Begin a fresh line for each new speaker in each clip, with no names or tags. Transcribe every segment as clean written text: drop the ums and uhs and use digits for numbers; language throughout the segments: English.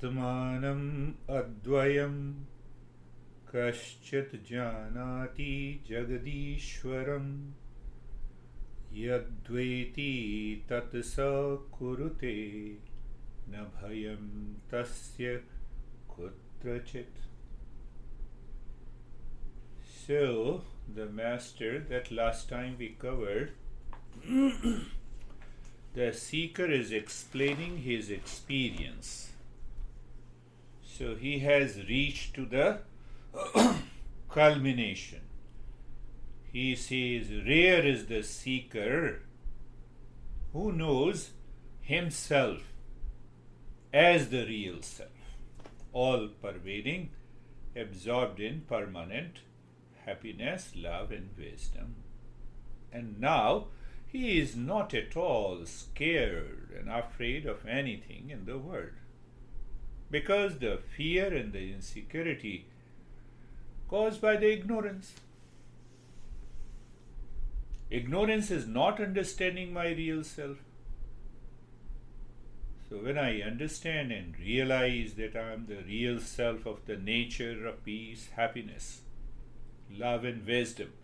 Atmanam Advayam Kaschit Janati Jagadishwaram Yadvaiti Tatsa Kurute Nabhayam Tasya Kutrachit. So, the master that last time we covered, the seeker is explaining his experience. So he has reached to the culmination. He says, rare is the seeker who knows himself as the real self, all pervading, absorbed in permanent happiness, love, and wisdom. And now he is not at all scared and afraid of anything in the world, because the fear and the insecurity caused by the ignorance. Ignorance is not understanding my real self. So when I understand and realize that I am the real self of the nature of peace, happiness, love, and wisdom,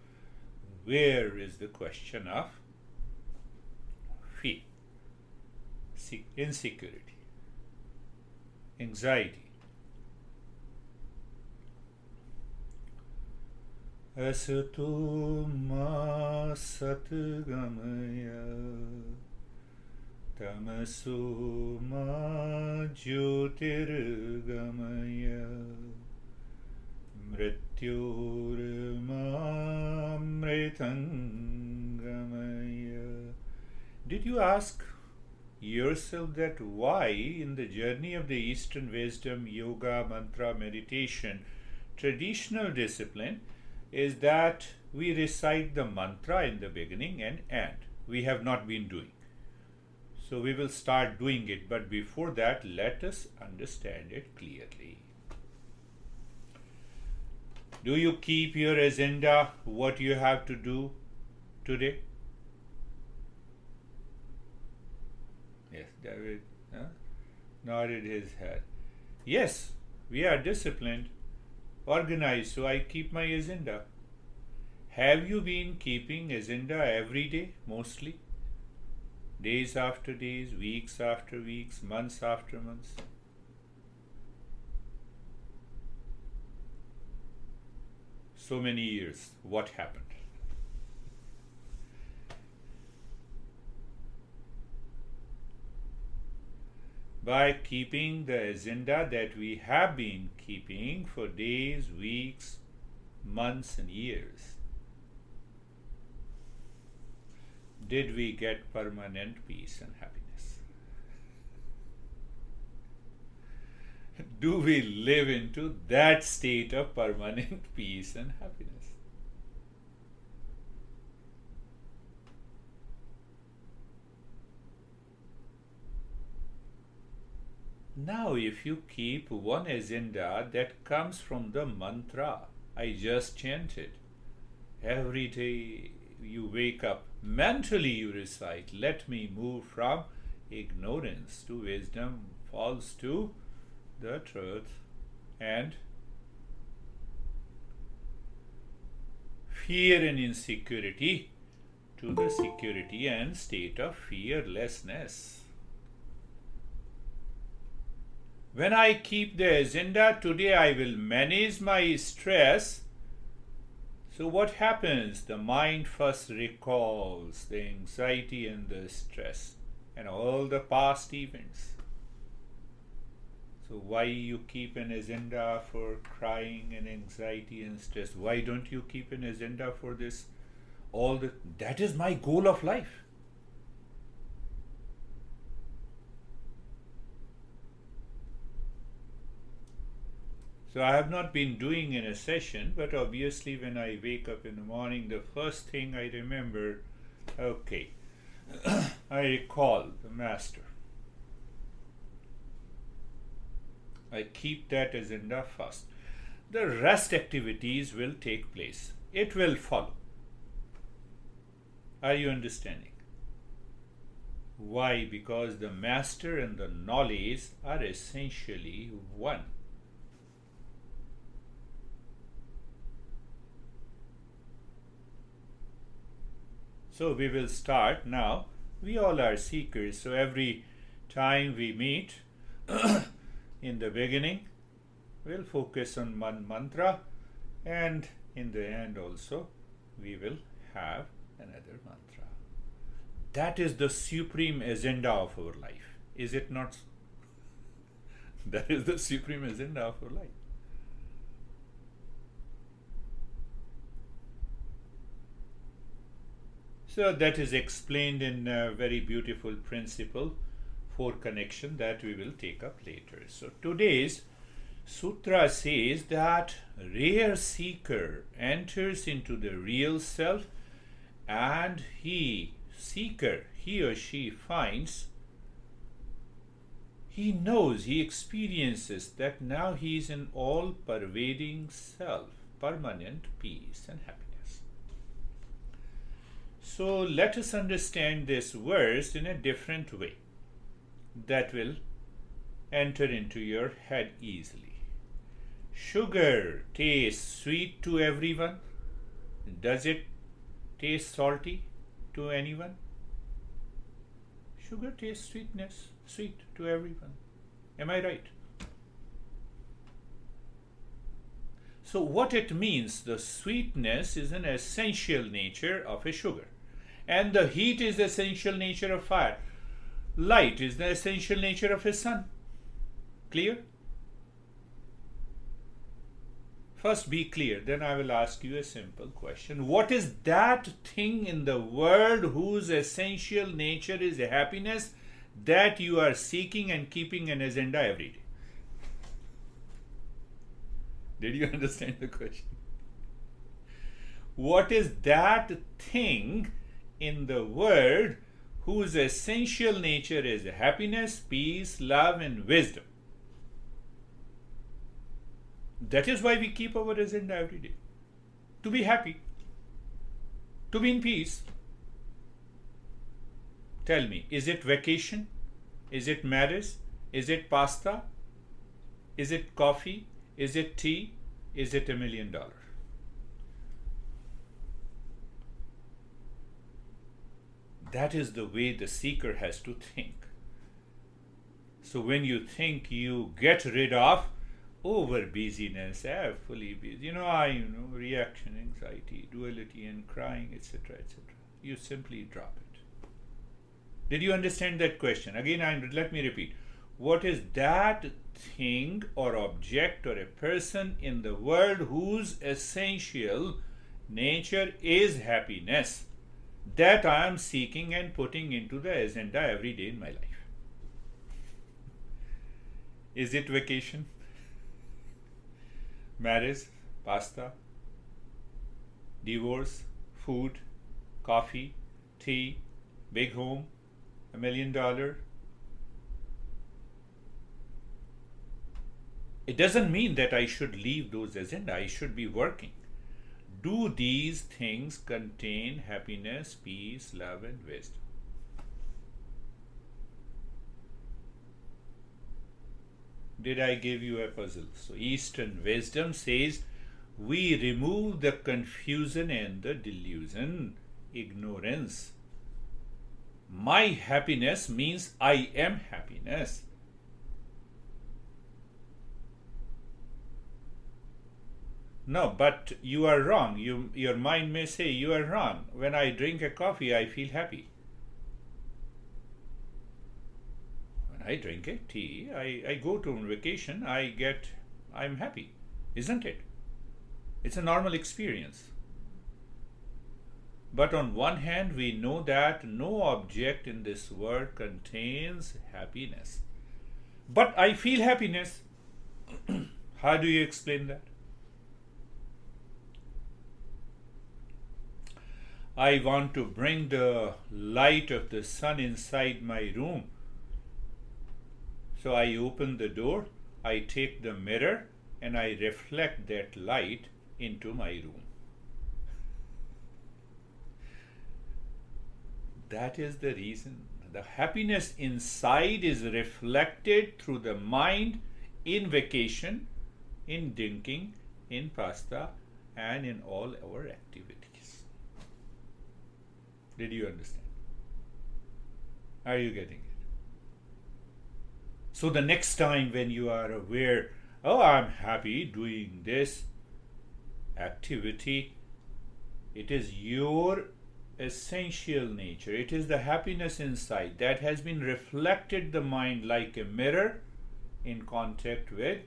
where is the question of fear, insecurity, anxiety? Asato ma satgamaya tamaso ma jyotirgamaya mrityorma mritangamaya. Did you ask yourself that why in the journey of the Eastern wisdom, yoga, mantra, meditation, traditional discipline is that we recite the mantra in the beginning and end? We have not been doing. So we will start doing it, but before that, let us understand it clearly. Do you keep your agenda, what you have to do today? Yes, David nodded his head. Yes, we are disciplined, organized, so I keep my agenda. Have you been keeping agenda every day, mostly? Days after days, weeks after weeks, months after months? So many years, what happened? By keeping the agenda that we have been keeping for days, weeks, months, and years, did we get permanent peace and happiness? Do we live into that state of permanent peace and happiness? Now, if you keep one agenda that comes from the mantra I just chanted, every day you wake up, mentally you recite, let me move from ignorance to wisdom, false to the truth, and fear and insecurity to the security and state of fearlessness. When I keep the agenda, today I will manage my stress. So what happens? The mind first recalls the anxiety and the stress and all the past events. So why you keep an agenda for crying and anxiety and stress? Why don't you keep an agenda for this? That is my goal of life. So I have not been doing in a session, but obviously when I wake up in the morning, the first thing I remember, okay, I recall the master. I keep that agenda first. The rest activities will take place. It will follow. Are you understanding? Why? Because the master and the knowledge are essentially one. So we will start now. We all are seekers, so every time we meet in the beginning, we'll focus on one mantra, and in the end also, we will have another mantra. That is the supreme agenda of our life, is it not? That is the supreme agenda of our life. So that is explained in a very beautiful principle for connection that we will take up later. So today's sutra says that rare seeker enters into the real self, and he or she finds, he knows, he experiences that now he is an all-pervading self, permanent peace and happiness. So let us understand this verse in a different way that will enter into your head easily. Sugar tastes sweet to everyone. Does it taste salty to anyone? Sugar tastes sweet to everyone. Am I right? So what it means, the sweetness is an essential nature of a sugar. And the heat is the essential nature of fire. Light is the essential nature of a sun. Clear? First be clear, then I will ask you a simple question. What is that thing in the world whose essential nature is happiness that you are seeking and keeping an agenda every day? Did you understand the question? What is that thing in the world whose essential nature is happiness, peace, love, and wisdom? That is why we keep our agenda every day. To be happy. To be in peace. Tell me, is it vacation? Is it marriage? Is it pasta? Is it coffee? Is it tea? Is it $1 million? That is the way the seeker has to think. So when you think, you get rid of over busyness, fully busy, reaction, anxiety, duality, and crying, etc., etc. You simply drop it. Did you understand that question? Again, let me repeat. What is that thing or object or a person in the world whose essential nature is happiness that I am seeking and putting into the agenda every day in my life? Is it vacation? Marriage? Pasta? Divorce? Food? Coffee? Tea? Big home? $1 million? It doesn't mean that I should leave those agenda. I should be working. Do these things contain happiness, peace, love, and wisdom? Did I give you a puzzle? So Eastern wisdom says we remove the confusion and the delusion, ignorance. My happiness means I am happiness. No, but you are wrong. Your mind may say you are wrong. When I drink a coffee, I feel happy. When I drink a tea, I go to vacation, I'm happy. Isn't it? It's a normal experience. But on one hand, we know that no object in this world contains happiness. But I feel happiness. How do you explain that? I want to bring the light of the sun inside my room. So I open the door, I take the mirror, and I reflect that light into my room. That is the reason. The happiness inside is reflected through the mind in vacation, in drinking, in pasta, and in all our activities. Did you understand? Are you getting it? So the next time when you are aware, oh, I'm happy doing this activity, it is your essential nature. It is the happiness inside that has been reflected the mind like a mirror in contact with.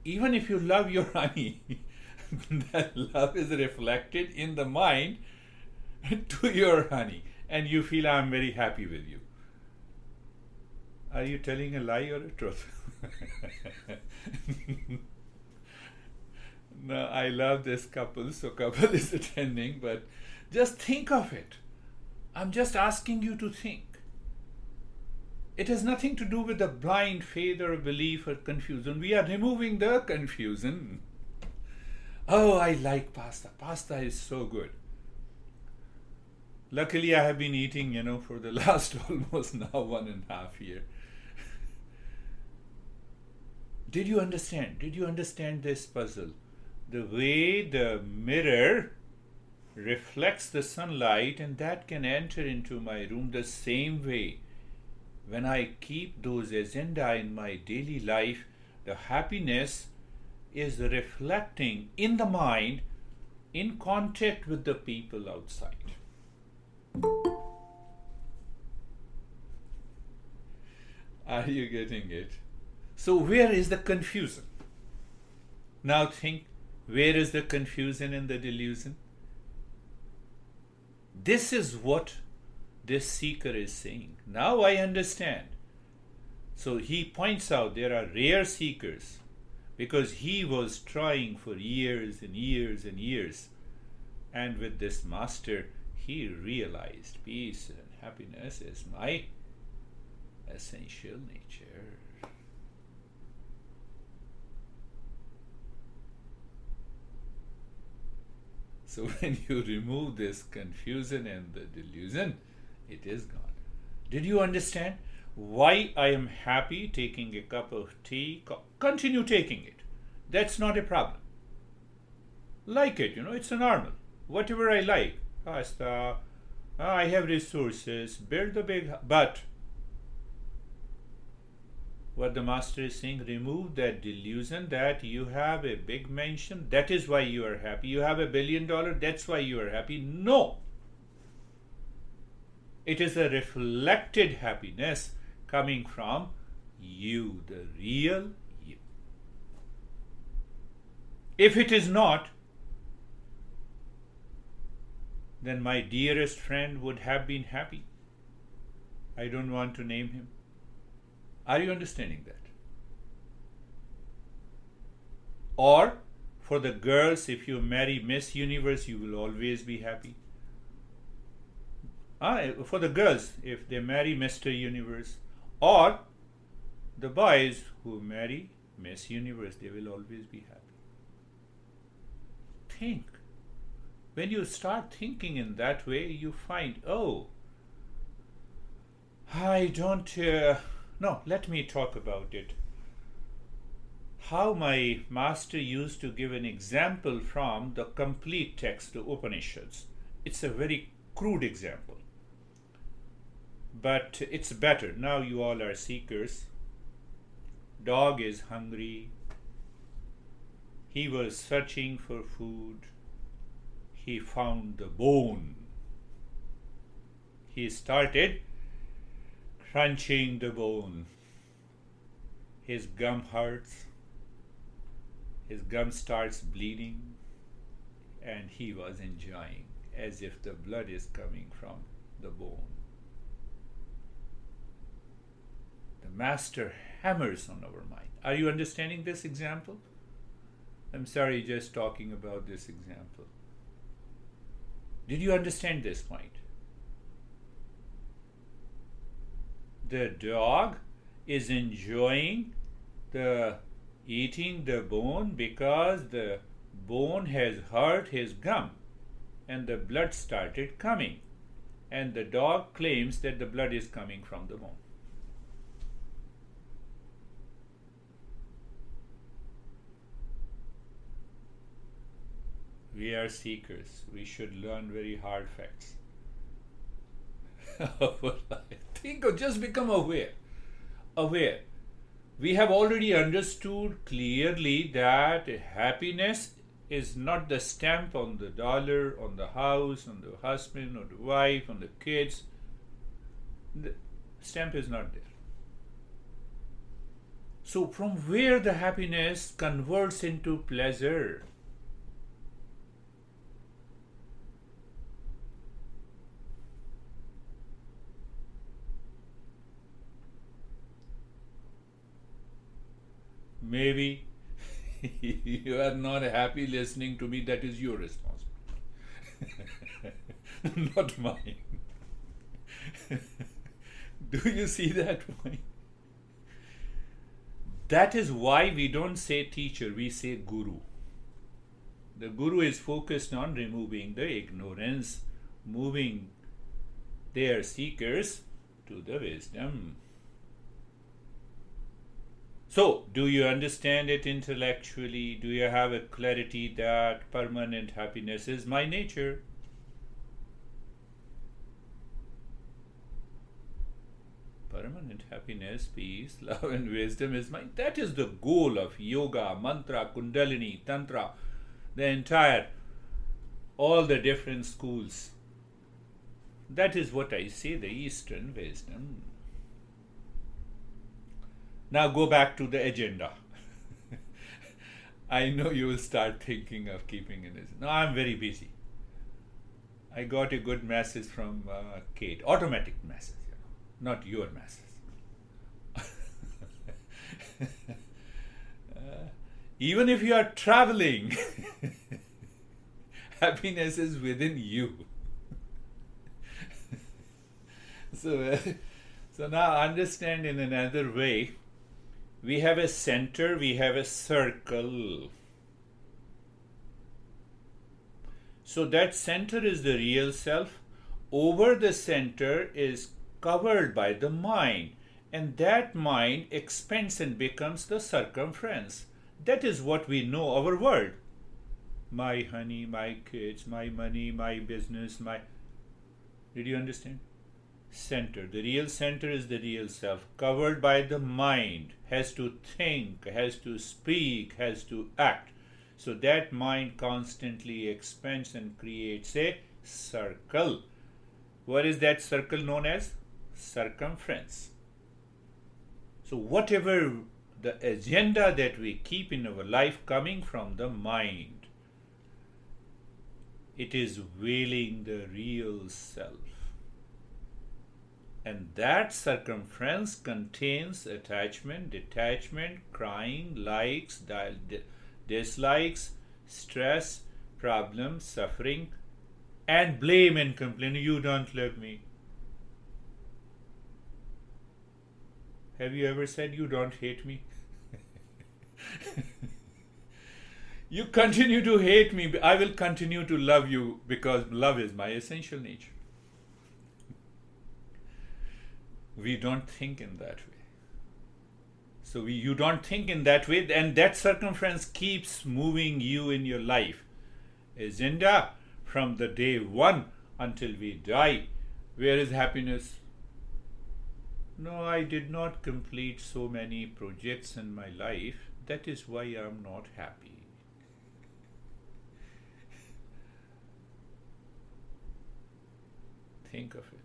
Even if you love your honey, that love is reflected in the mind to your honey, and you feel, I'm very happy with you. Are you telling a lie or a truth? No, I love this couple, so couple is attending, but just think of it. I'm just asking you to think. It has nothing to do with the blind faith or belief or confusion. We are removing the confusion. Oh, I like pasta. Pasta is so good. Luckily, I have been eating, for the last almost now 1.5 years. Did you understand? Did you understand this puzzle? The way the mirror reflects the sunlight and that can enter into my room, the same way when I keep those agenda in my daily life, the happiness is reflecting in the mind in contact with the people outside. Are you getting it? So where is the confusion? Now think, where is the confusion and the delusion? This is what this seeker is saying. Now I understand. So he points out there are rare seekers because he was trying for years and years and years. And with this master, he realized peace and happiness is my essential nature. So when you remove this confusion and the delusion, it is gone. Did you understand why I am happy taking a cup of tea? Continue taking it. That's not a problem. Like it, it's a normal. Whatever I like. Pasta, I have resources, build the big, but what the master is saying, remove that delusion that you have a big mansion, that is why you are happy. You have $1 billion, that's why you are happy. No. It is a reflected happiness coming from you, the real you. If it is not, then my dearest friend would have been happy. I don't want to name him. Are you understanding that? Or for the girls, if you marry Miss Universe, you will always be happy. For the girls, if they marry Mr. Universe, or the boys who marry Miss Universe, they will always be happy. Think. When you start thinking in that way, you find, no, let me talk about it. How my master used to give an example from the complete text, the Upanishads. It's a very crude example, but it's better. Now you all are seekers. Dog is hungry. He was searching for food. He found the bone. He started crunching the bone. His gum hurts. His gum starts bleeding, and he was enjoying as if the blood is coming from the bone. The master hammers on our mind. Are you understanding this example? I'm sorry, just talking about this example. Did you understand this point? The dog is enjoying eating the bone because the bone has hurt his gum and the blood started coming. and the dog claims that the blood is coming from the bone. We are seekers. We should learn very hard facts. Think of, just become aware. Aware. We have already understood clearly that happiness is not the stamp on the dollar, on the house, on the husband, or the wife, on the kids. The stamp is not there. So from where the happiness converts into pleasure? Maybe you are not happy listening to me, that is your responsibility, not mine. Do you see that point? That is why we don't say teacher, we say guru. The guru is focused on removing the ignorance, moving their seekers to the wisdom. So, do you understand it intellectually? Do you have a clarity that permanent happiness is my nature? Permanent happiness, peace, love and wisdom is mine. That is the goal of yoga, mantra, kundalini, tantra, the entire, all the different schools. That is what I say, the Eastern wisdom. Now go back to the agenda. I know you will start thinking of keeping it. No, I'm very busy. I got a good message from Kate. Automatic message, not your message. Even if you are traveling, happiness is within you. So now understand in another way. We have a center, we have a circle. So that center is the real self. Over the center is covered by the mind. And that mind expands and becomes the circumference. That is what we know our world. My honey, my kids, my money, my business, my... Did you understand? Center. The real center is the real self, covered by the mind, has to think, has to speak, has to act. So that mind constantly expands and creates a circle. What is that circle known as? Circumference. So whatever the agenda that we keep in our life coming from the mind, it is veiling the real self. And that circumference contains attachment, detachment, crying, likes, dislikes, stress, problems, suffering, and blame and complaint. You don't love me. Have you ever said you don't hate me? You continue to hate me. I will continue to love you because love is my essential nature. We don't think in that way. So you don't think in that way, and that circumference keeps moving you in your life. Agenda from the day one until we die. Where is happiness? No, I did not complete so many projects in my life. That is why I am not happy. Think of it.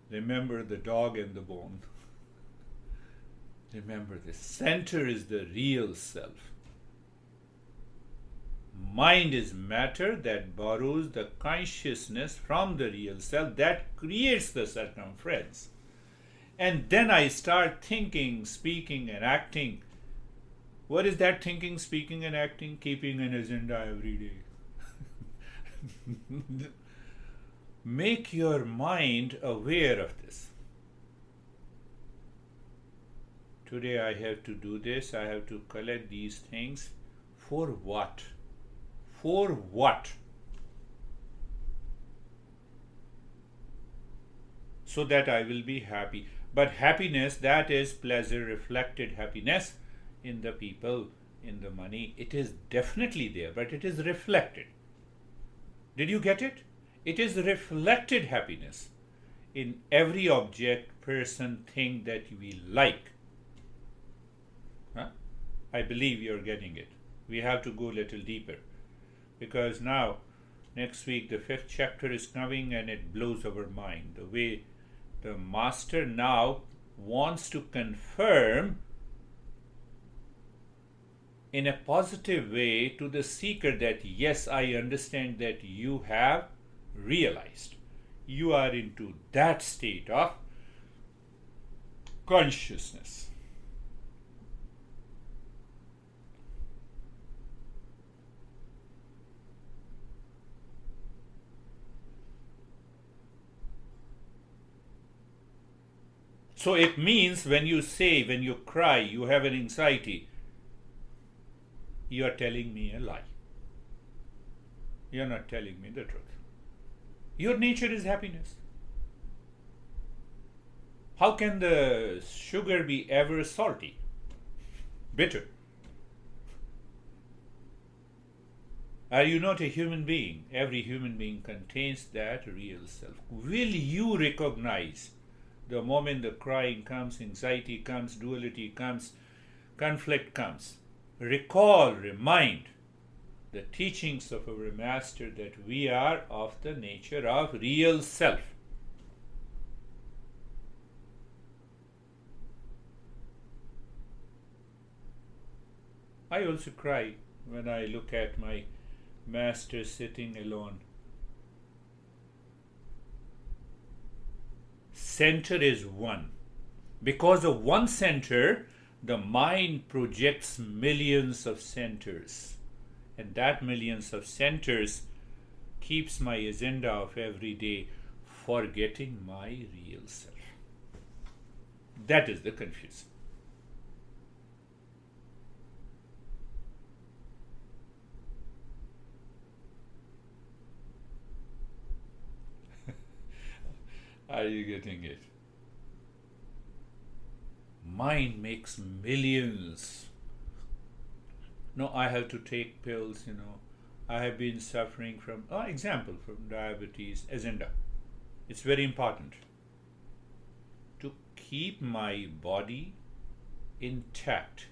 Remember the dog and the bone. Remember the center is the real self. Mind is matter that borrows the consciousness from the real self that creates the circumference. And then I start thinking, speaking and acting. What is that thinking, speaking and acting? Keeping an agenda every day. Make your mind aware of this. Today I have to do this, I have to collect these things. For what? For what? so that I will be happy. But happiness, that is pleasure, reflected happiness in the people, in the money, it is definitely there, but it is reflected. Did you get it? It is reflected happiness in every object, person, thing that we like. Huh? I believe you're getting it. We have to go a little deeper, because now, next week, the 5th chapter is coming and it blows our mind. The way the master now wants to confirm in a positive way to the seeker that yes, I understand that you have realized. You are into that state of consciousness. So it means when you say, when you cry, you have an anxiety, you are telling me a lie. You are not telling me the truth. Your nature is happiness. How can the sugar be ever salty, bitter? Are you not a human being? Every human being contains that real self. Will you recognize the moment the crying comes, anxiety comes, duality comes, conflict comes? Recall, remind the teachings of our master that we are of the nature of real self. I also cry when I look at my master sitting alone. Center is one. Because of one center, the mind projects millions of centers. And that millions of centers keeps my agenda of every day forgetting my real self. That is the confusion. Are you getting it? Mind makes millions. No, I have to take pills, I have been suffering from, example, from diabetes, agenda. It's very important to keep my body intact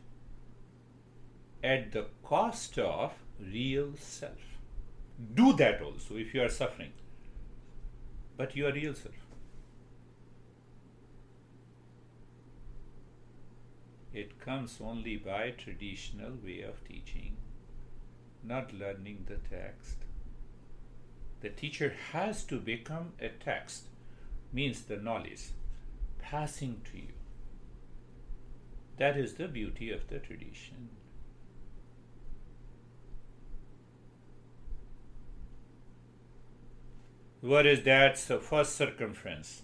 at the cost of real self. Do that also if you are suffering, but your real self. It comes only by traditional way of teaching, not learning the text. The teacher has to become a text, means the knowledge passing to you. That is the beauty of the tradition. What is that? So first circumference.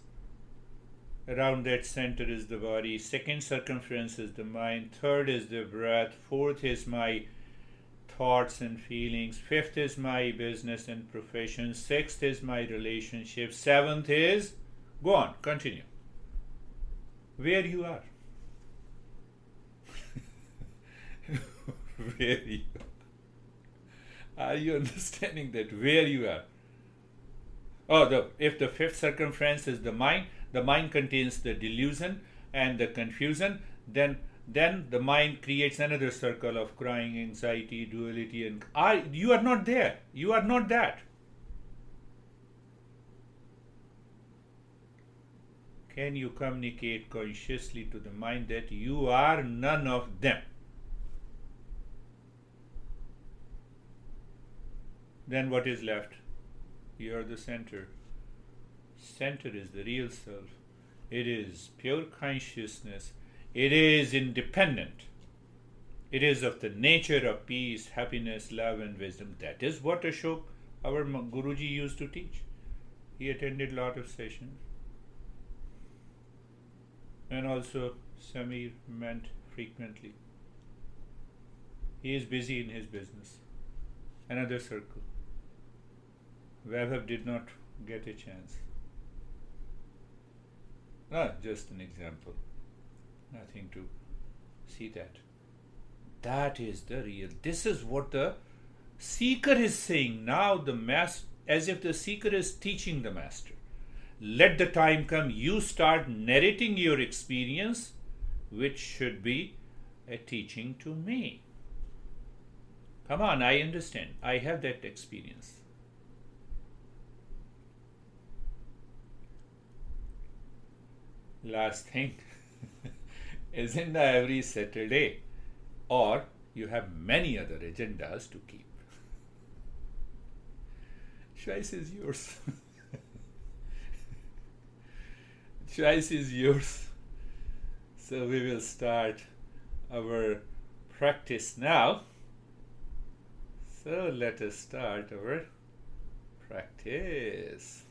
Around that center is the body. Second circumference is the mind. Third is the breath. Fourth is my thoughts and feelings. Fifth is my business and profession. Sixth is my relationship. Seventh is, go on, continue. Where you are. Where you are. Are you understanding that? Where you are? If the fifth circumference is the mind contains the delusion and the confusion, then the mind creates another circle of crying, anxiety, duality, and you are not there. You are not that. Can you communicate consciously to the mind that you are none of them? Then what is left? You are the center. Center is the real self. It is pure consciousness. It is independent. It is of the nature of peace, happiness, love, and wisdom. That is what Ashok, our Guruji, used to teach. He attended a lot of sessions. And also Samir met frequently. He is busy in his business. Another circle. Vaibhav did not get a chance. No, just an example. Nothing to see that. That is the real. This is what the seeker is saying. Now the master, as if the seeker is teaching the master. Let the time come, you start narrating your experience, which should be a teaching to me. Come on, I understand. I have that experience. Last thing, isn't every Saturday, or you have many other agendas to keep. Choice is yours. Choice is yours. So we will start our practice now. So let us start our practice.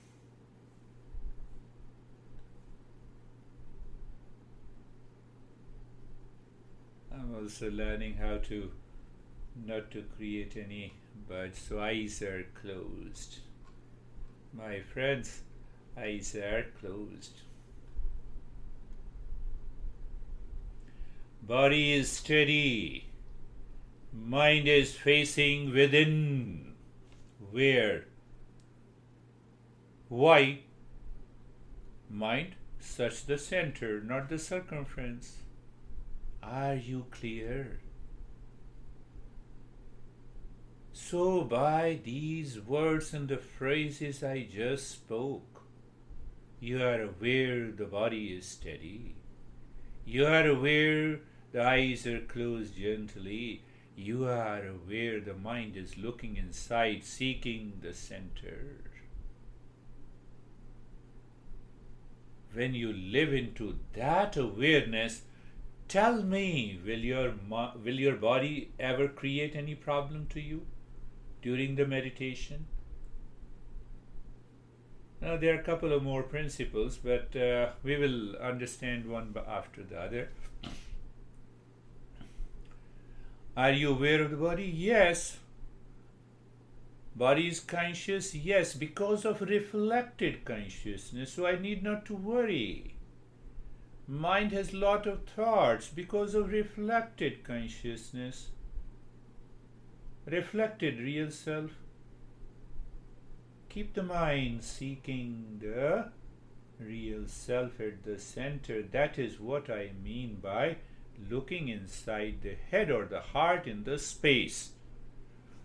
I'm also learning how to not to create any buds, so eyes are closed. My friends, eyes are closed. Body is steady. Mind is facing within. Where? Why? Mind, search the center, not the circumference. Are you clear? So by these words and the phrases I just spoke, you are aware the body is steady. You are aware the eyes are closed gently. You are aware the mind is looking inside, seeking the center. When you live into that awareness, tell me, will your body ever create any problem to you during the meditation? Now, there are a couple of more principles, but we will understand one after the other. Are you aware of the body? Yes. Body is conscious? Yes, because of reflected consciousness, so I need not to worry. Mind has lot of thoughts because of reflected consciousness. Reflected real self. Keep the mind seeking the real self at the center. That is what I mean by looking inside the head or the heart in the space.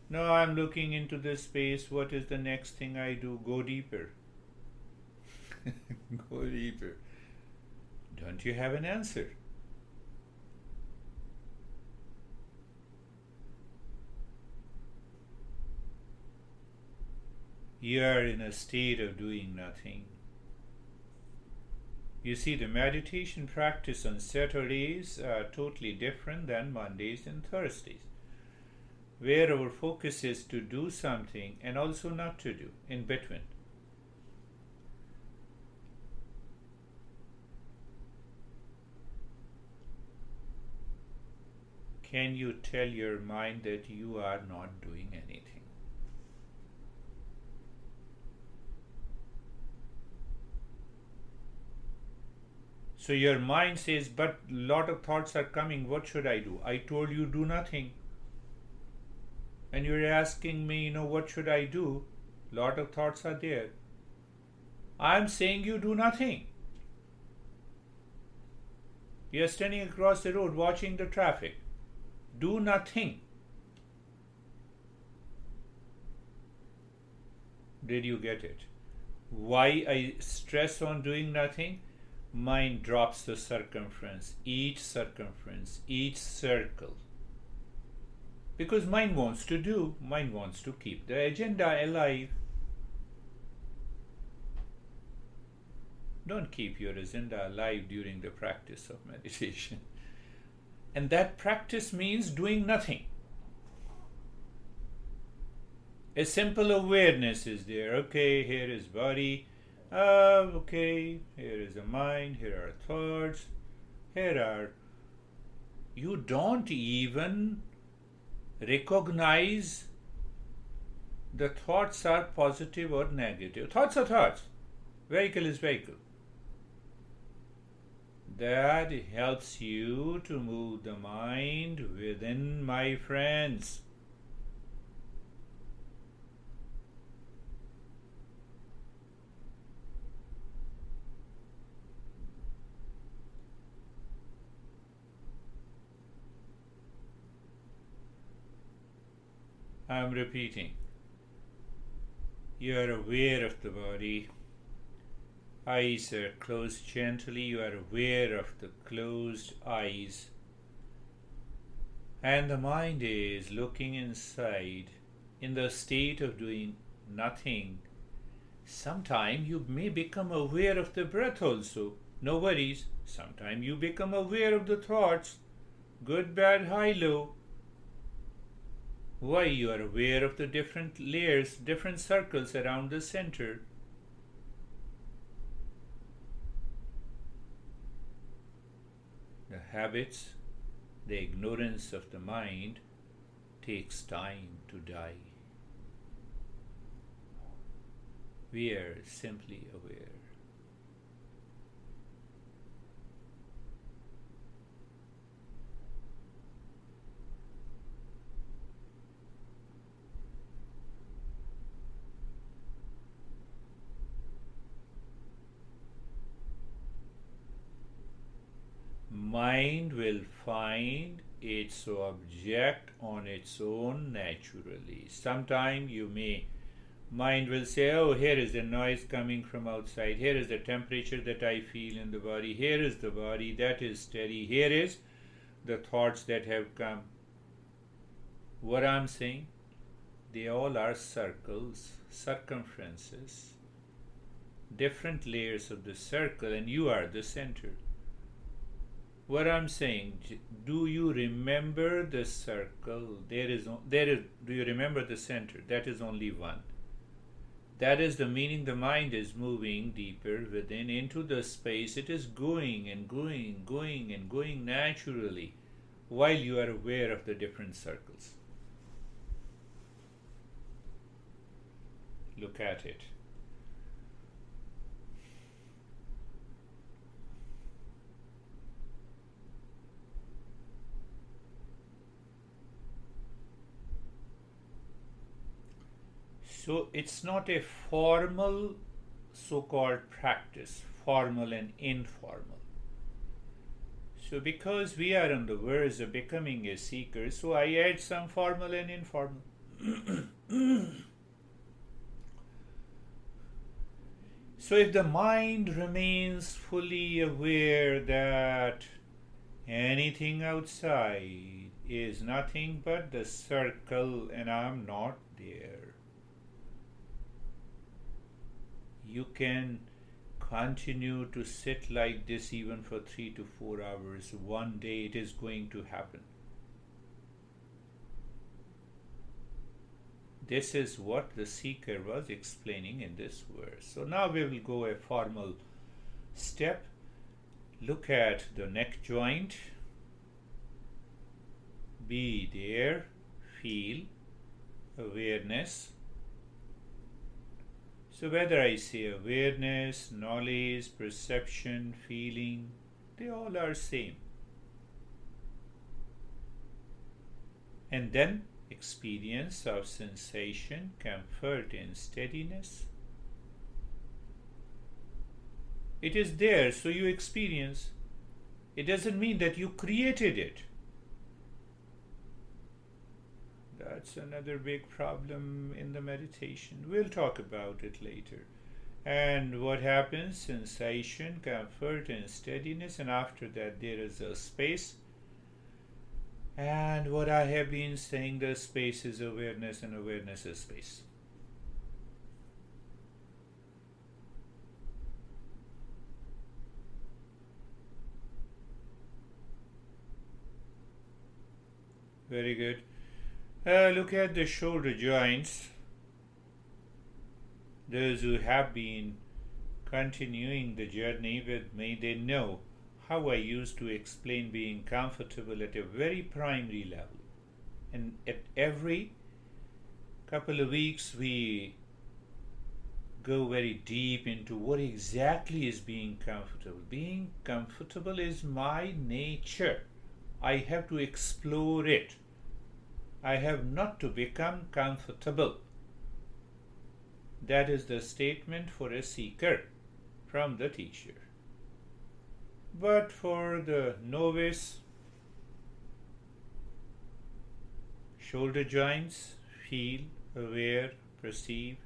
Now I'm looking into the space. What is the next thing I do? Go deeper. Go deeper. Don't you have an answer? You are in a state of doing nothing. You see, the meditation practice on Saturdays are totally different than Mondays and Thursdays, where our focus is to do something and also not to do in between. Can you tell your mind that you are not doing anything? So your mind says, but lot of thoughts are coming, what should I do? I told you do nothing. And you're asking me, what should I do? Lot of thoughts are there. I'm saying you do nothing. You're standing across the road watching the traffic. Do nothing. Did you get it? Why I stress on doing nothing? Mind drops the circumference, each circle. Because mind wants to do, mind wants to keep the agenda alive. Don't keep your agenda alive during the practice of meditation. And that practice means doing nothing. A simple awareness is there. Okay, here is body. Okay, here is a mind, here are thoughts, you don't even recognize the thoughts are positive or negative. Thoughts are thoughts. Vehicle is vehicle. that helps you to move the mind within, my friends. I'm repeating. You are aware of the body. Eyes are closed gently. You are aware of the closed eyes. And the mind is looking inside in the state of doing nothing. Sometime you may become aware of the breath also. No worries. Sometime you become aware of the thoughts. Good, bad, high, low. Why? You are aware of the different layers, different circles around the center. The habits, the ignorance of the mind takes time to die. We are simply aware. Mind will find its object on its own naturally. Sometime mind will say, oh, here is the noise coming from outside. Here is the temperature that I feel in the body. Here is the body that is steady. Here is the thoughts that have come. What I'm saying, they all are circles, circumferences, different layers of the circle, and you are the center. What I'm saying, do you remember the circle? Do you remember the center? That is only one. That is the meaning. The mind is moving deeper within into the space. It is going and going naturally while you are aware of the different circles. Look at it. So it's not a formal so-called practice, formal and informal. So because we are on the verge of becoming a seeker, so I add some formal and informal. So if the mind remains fully aware that anything outside is nothing but the circle and I'm not there, you can continue to sit like this even for 3 to 4 hours. One day it is going to happen. This is what the seeker was explaining in this verse. So now we will go a formal step. Look at the neck joint. Be there. Feel. Awareness. So whether I say awareness, knowledge, perception, feeling, they all are same. And then experience of sensation, comfort and steadiness. It is there, so you experience. It doesn't mean that you created it. That's another big problem in the meditation. We'll talk about it later. And what happens? Sensation, comfort, and steadiness. And after that, there is a space. And what I have been saying, the space is awareness, and awareness is space. Very good. Look at the shoulder joints. Those who have been continuing the journey with me, they know how I used to explain being comfortable at a very primary level. And at every couple of weeks, we go very deep into what exactly is being comfortable. Being comfortable is my nature. I have to explore it. I have not to become comfortable. That is the statement for a seeker from the teacher. But for the novice, shoulder joints, feel, aware, perceive,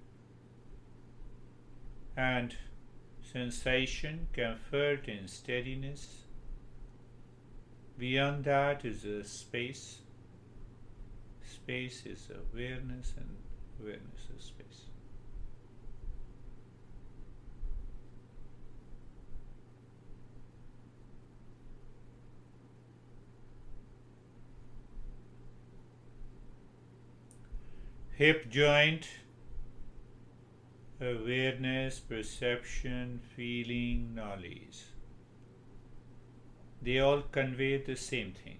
and sensation, comfort, and steadiness. Beyond that is a space. Space is awareness, and awareness is space. Hip joint, awareness, perception, feeling, knowledge. They all convey the same thing.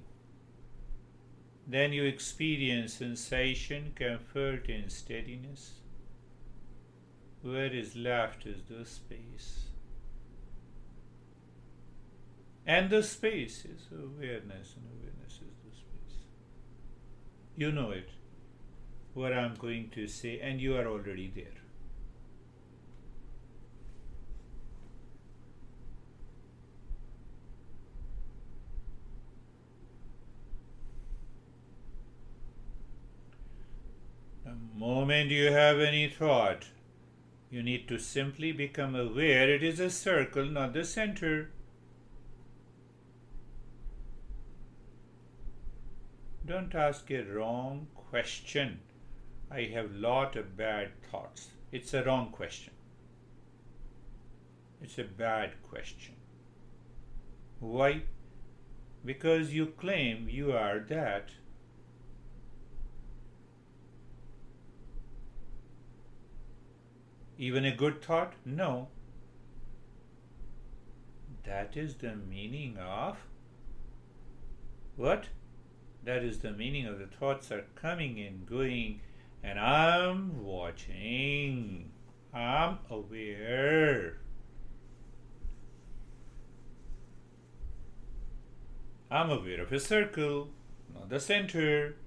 Then you experience sensation, comfort, and steadiness. Where is left is the space. And the space is awareness, and awareness is the space. You know it, what I'm going to say, and you are already there. The moment you have any thought, you need to simply become aware it is a circle, not the center. Don't ask a wrong question. I have lot of bad thoughts. It's a wrong question. It's a bad question. Why? Because you claim you are that. Even a good thought? No. That is the meaning of what? That is the meaning of the thoughts are coming and going, and I'm watching. I'm aware. I'm aware of a circle, not the center.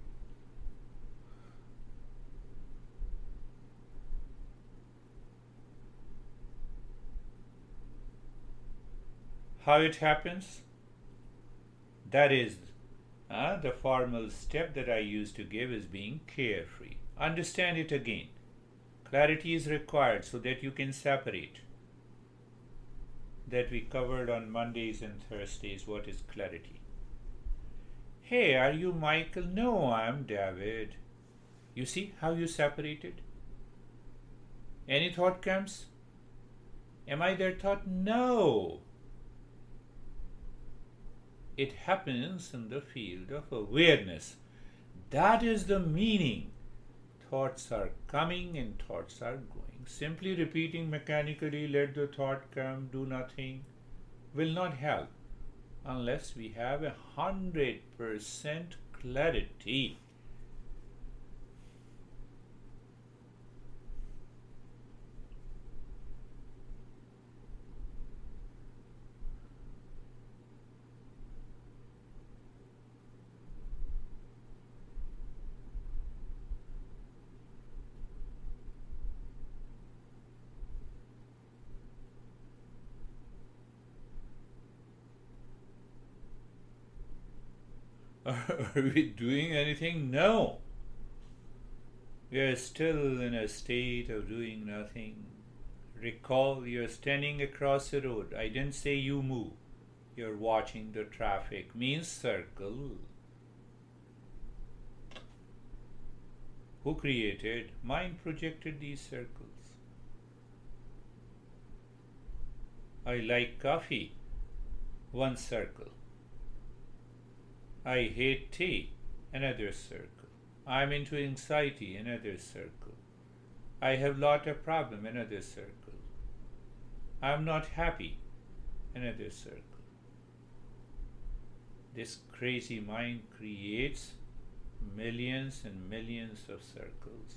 How it happens? That is the formal step that I used to give is being carefree. Understand it again. Clarity is required so that you can separate. That we covered on Mondays and Thursdays. What is clarity? Hey, are you Michael? No, I'm David. You see how you separated? Any thought comes? Am I their thought? No. It happens in the field of awareness. That is the meaning. Thoughts are coming and thoughts are going. Simply repeating mechanically, let the thought come, do nothing, will not help unless we have 100% clarity. Are we doing anything? No. We are still in a state of doing nothing. Recall you're standing across the road. I didn't say you move. You're watching the traffic. Means circle. Who created? Mind projected these circles. I like coffee. One circle. I hate tea, another circle. I'm into anxiety, another circle. I have lot of problem, another circle. I'm not happy, another circle. This crazy mind creates millions and millions of circles.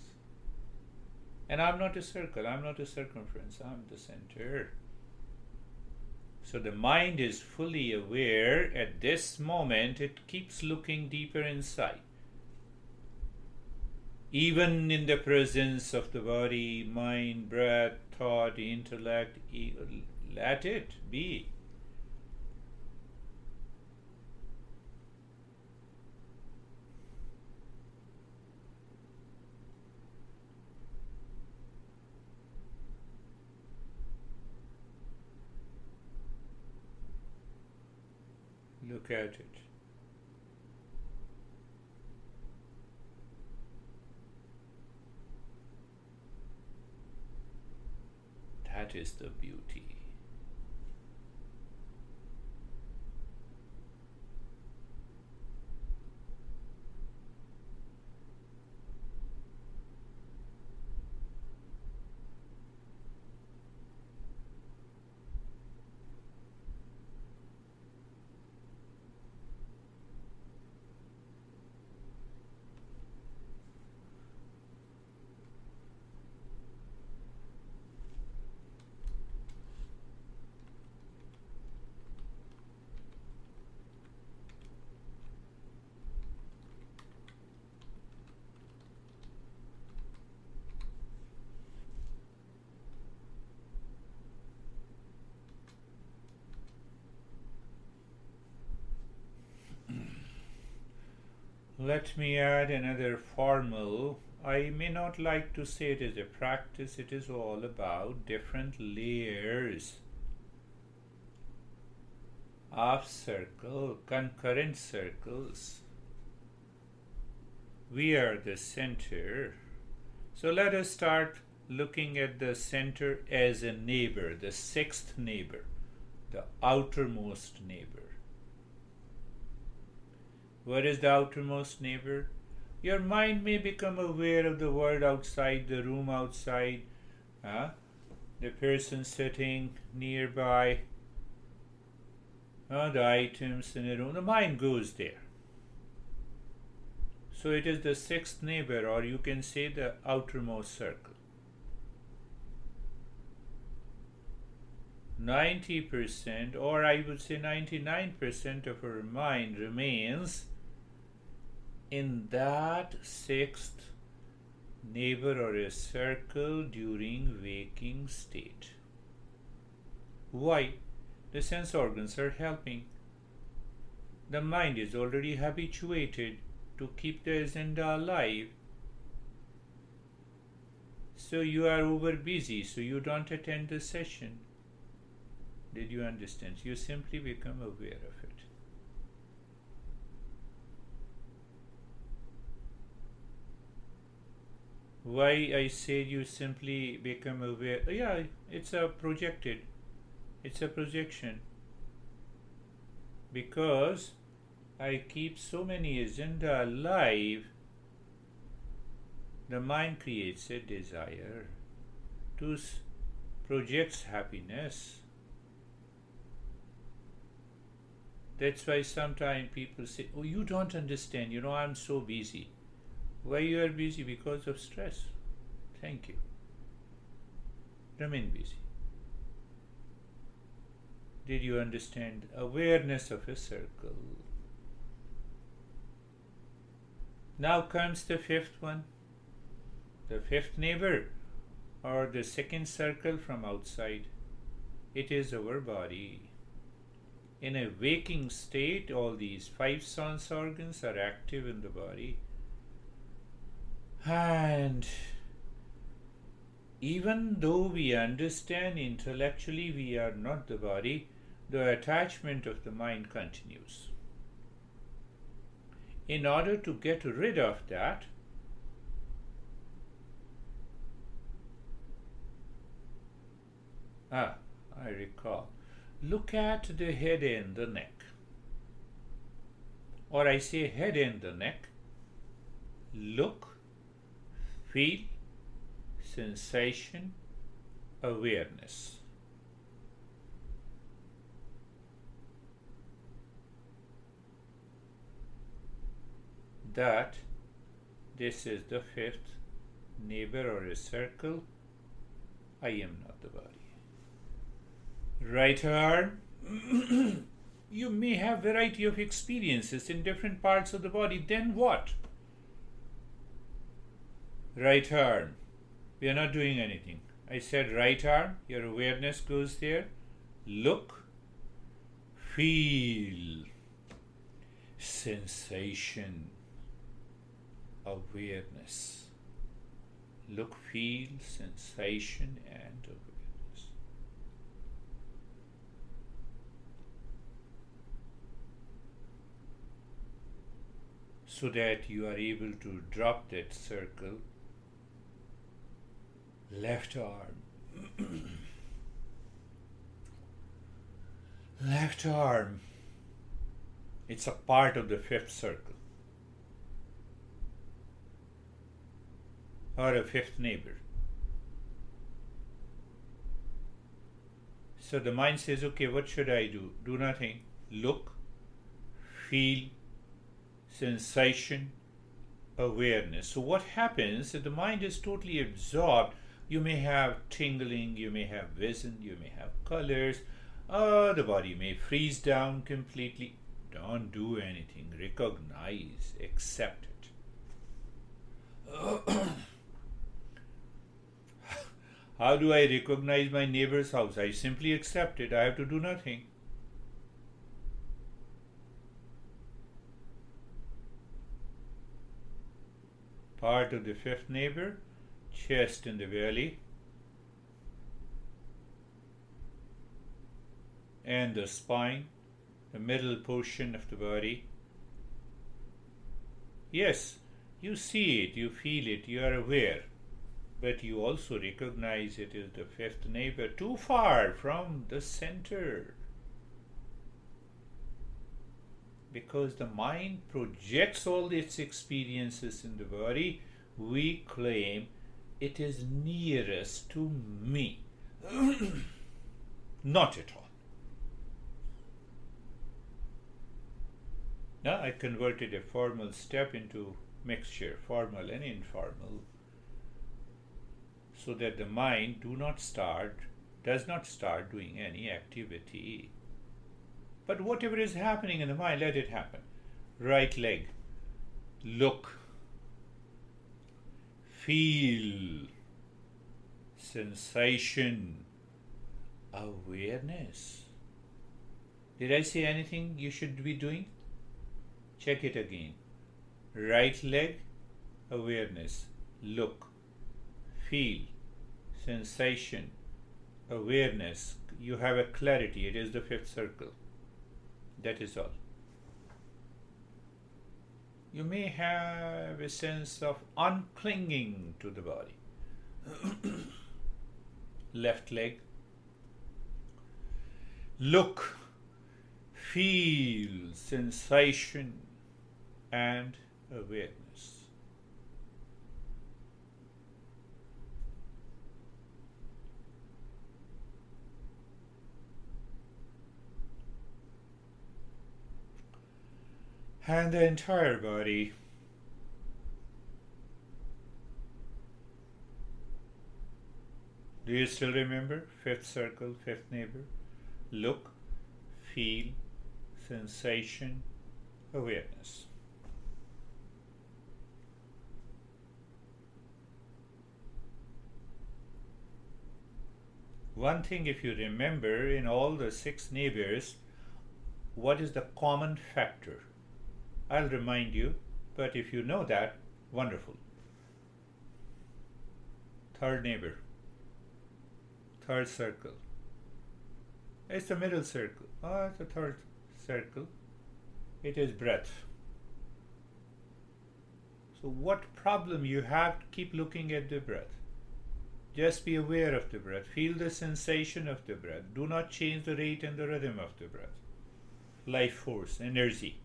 And I'm not a circle, I'm not a circumference, I'm the center. So the mind is fully aware at this moment, it keeps looking deeper inside. Even in the presence of the body, mind, breath, thought, intellect, let it be. Look at it. That is the beauty. Let me add another formal. I may not like to say it is a practice, it is all about different layers of circle, concurrent circles. We are the center. So let us start looking at the center as a neighbor, the sixth neighbor, the outermost neighbor. What is the outermost neighbor? Your mind may become aware of the world outside, the room outside, the person sitting nearby, the items in the room. The mind goes there. So it is the sixth neighbor, or you can say the outermost circle. 90%, or I would say 99% of our mind remains in that sixth neighbor or a circle during waking state. Why? The sense organs are helping. The mind is already habituated to keep the agenda alive. So you are over busy, so you don't attend the session. Did you understand? You simply become aware of it. Why I say you simply become aware? Yeah, it's a projected. It's a projection. Because I keep so many agenda alive, the mind creates a desire to project happiness. That's why sometimes people say, oh, you don't understand, I'm so busy. Why you are busy? Because of stress. Thank you. Remain busy. Did you understand? Awareness of a circle. Now comes the fifth one. The fifth neighbor, or the second circle from outside. It is our body. In a waking state, all these five sense organs are active in the body. And even though we understand intellectually we are not the body, the attachment of the mind continues. In order to get rid of that, I recall, look at the head and the neck. Or I say head and the neck. Look, feel, sensation, awareness. That this is the fifth neighbor or a circle. I am not the body. Right arm. You may have variety of experiences in different parts of the body. Then what? Right arm. We are not doing anything. I said right arm. Your awareness goes there. Look. Feel. Sensation. Awareness. Look, feel, sensation, and awareness. So that you are able to drop that circle. Left arm. Left arm. It's a part of the fifth circle. Or a fifth neighbor. So the mind says, okay, what should I do? Do nothing. Look, feel, sensation, awareness. So what happens if the mind is totally absorbed? You may have tingling, you may have vision, you may have colors. The body may freeze down completely. Don't do anything. Recognize, accept it. How do I recognize my neighbor's house? I simply accept it. I have to do nothing. Part of the fifth neighbor, chest and the belly, and the spine, the middle portion of the body. Yes, you see it, you feel it, you are aware, but you also recognize it is the fifth neighbor, too far from the center. Because the mind projects all its experiences in the body, we claim it is nearest to me. Not at all. Now I converted a formal step into mixture, formal and informal, so that the mind does not start doing any activity. But whatever is happening in the mind, let it happen. Right leg, look, feel, sensation, awareness. Did I say anything you should be doing? Check it again. Right leg, awareness, look, feel, sensation, awareness. You have a clarity. It is the fifth circle. That is all. You may have a sense of unclinging to the body. Left leg. Look, feel, sensation, and awareness. And the entire body. Do you still remember? Fifth circle, fifth neighbor. Look, feel, sensation, awareness. One thing, if you remember, in all the six neighbors, what is the common factor? I'll remind you, but if you know that, wonderful. Third neighbor, third circle. It's the middle circle. It's the third circle. It is breath. So what problem you have, keep looking at the breath. Just be aware of the breath. Feel the sensation of the breath. Do not change the rate and the rhythm of the breath. Life force, energy.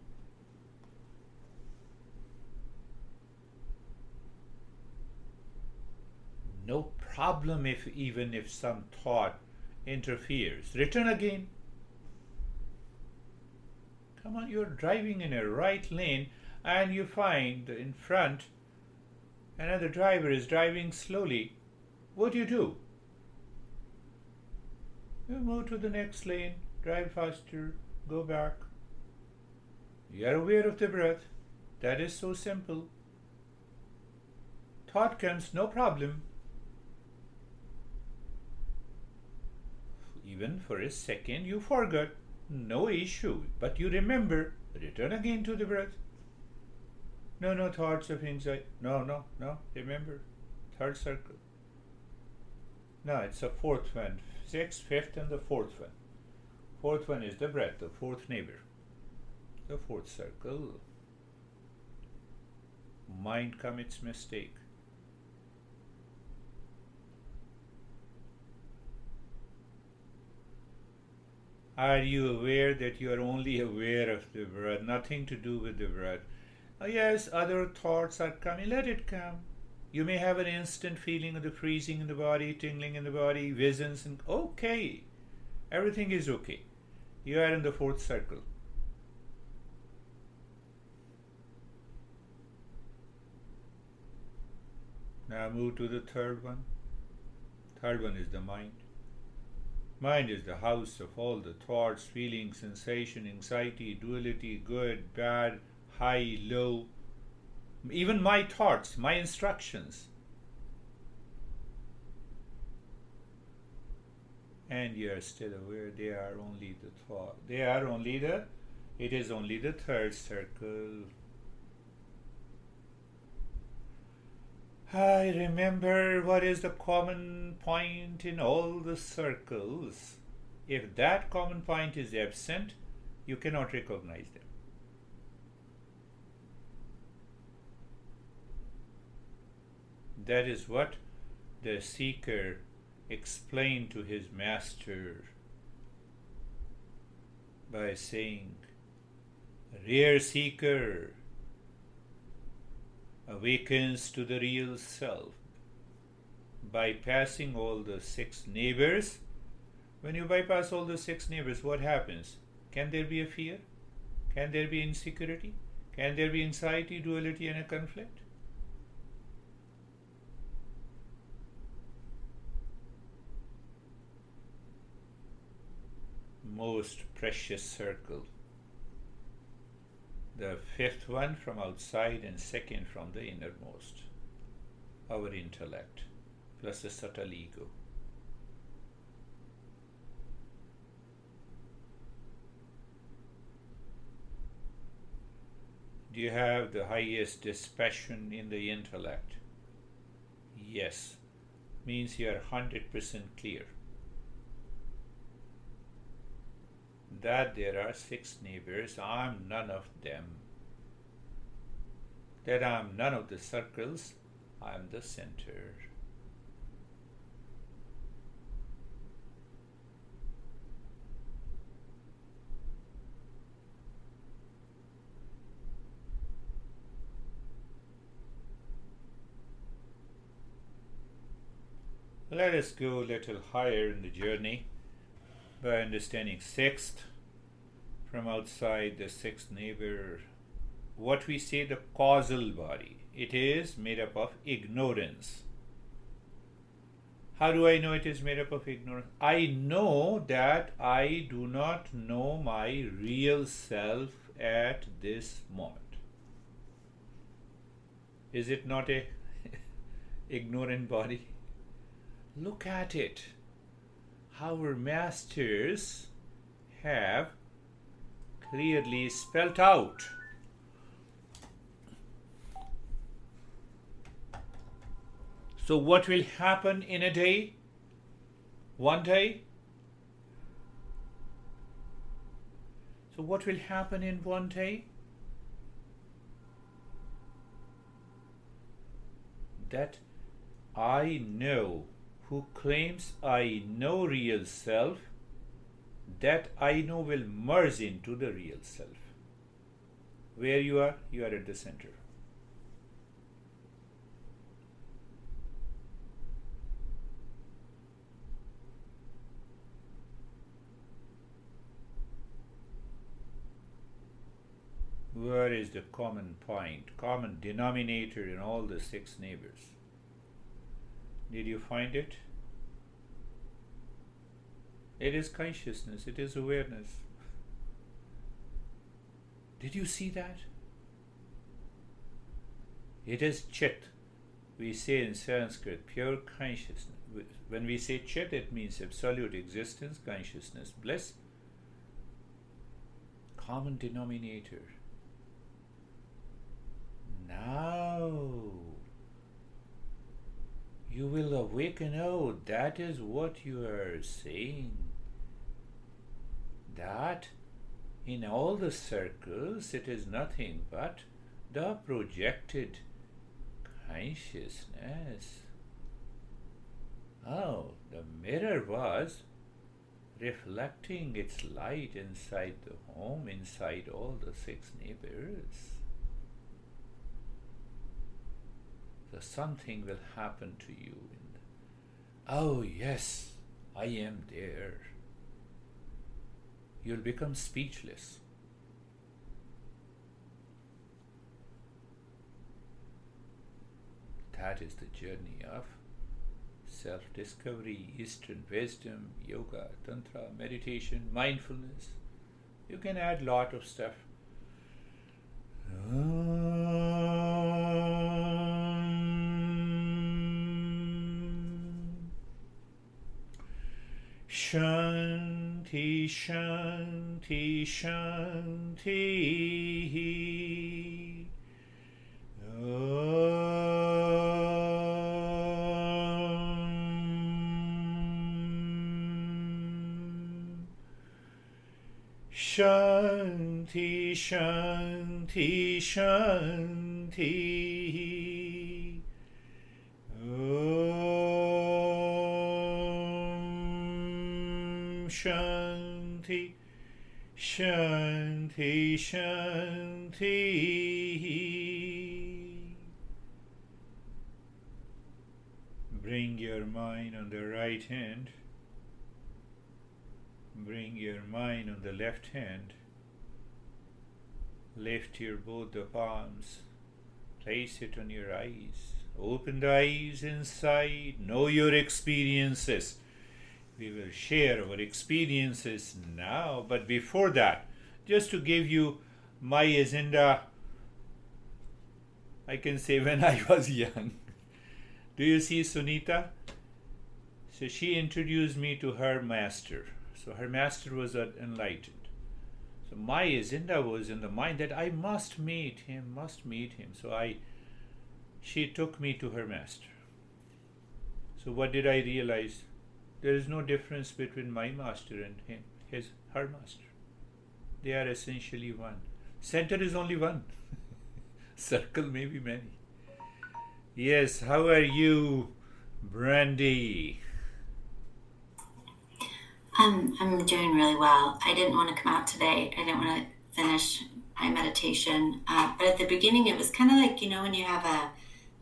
No problem even if some thought interferes. Return again. Come on, you're driving in a right lane and you find in front Another driver is driving slowly. What do? You move to the next lane, drive faster, go back. You are aware of the breath. That is so simple. Thought comes, no problem. Even for a second you forgot, no issue, but you remember, return again to the breath. No thoughts of anxiety. No, remember, third circle. No, it's a fourth one. Sixth, fifth, and the fourth one. Fourth one is the breath, the fourth neighbor. The fourth circle. Mind commits mistake. Are you aware that you are only aware of the breath, nothing to do with the breath? Yes, other thoughts are coming, let it come. You may have an instant feeling of the freezing in the body, tingling in the body, visions, and okay. Everything is okay. You are in the fourth circle. Now move to the third one. Third one is the mind. Mind is the house of all the thoughts, feelings, sensation, anxiety, duality, good, bad, high, low, even my thoughts, my instructions. And you are still aware they are only the thought. It is only the third circle. I remember what is the common point in all the circles. If that common point is absent, you cannot recognize them. That is what the seeker explained to his master by saying, "Rare seeker awakens to the real self by passing all the 6 neighbors." When you bypass all the 6 neighbors, what happens? Can there be a fear? Can there be insecurity? Can there be anxiety, duality, and a conflict? Most precious circle. The 5th one from outside and 2nd from the innermost. Our intellect plus the subtle ego. Do you have the highest dispassion in the intellect? Yes. Means you are 100% clear that there are 6 neighbors, I am none of them. That I am none of the circles, I am the center. Let us go a little higher in the journey by understanding 6th from outside, the 6th neighbor. What we say, the causal body, it is made up of ignorance. How do I know it is made up of ignorance? I know that I do not know my real self at this moment. Is it not a ignorant body? Look at it. Our masters have clearly spelt out. So what will happen in a day? One day? So what will happen in one day? That I know, who claims I know real self, that I know will merge into the real self. Where you are at the center. Where is the common point, common denominator in all the 6 neighbors? Did you find it? It is consciousness, it is awareness. Did you see that? It is Chit. We say in Sanskrit, pure consciousness. When we say Chit, it means absolute existence, consciousness, bliss. Common denominator. Now you will awaken. Oh, that is what you are saying. That in all the circles it is nothing but the projected consciousness. Oh, the mirror was reflecting its light inside the home, inside all the 6 neighbors. So something will happen to you. Oh yes, I am there. You'll become speechless. That is the journey of self-discovery, Eastern wisdom, yoga, tantra, meditation, mindfulness. You can add lot of stuff. Shanti, Shanti, Shanti. Shanti, Shanti, Shanti. Shanti, Shanti, Shanti. Bring your mind on the right hand. Bring your mind on the left hand. Lift your both the palms. Place it on your eyes. Open the eyes inside. Know your experiences. We will share our experiences now, but before that, just to give you my agenda, I can say when I was young. Do you see Sunita? So she introduced me to her master. So her master was enlightened. So my agenda was in the mind that I must meet him. So she took me to her master. So what did I realize? There is no difference between my master and her master. They are essentially one. Center is only one. Circle may be many. Yes, how are you, Brandy?
I'm doing really well. I didn't want to come out today. I didn't want to finish my meditation. But at the beginning, it was kind of like, when you have a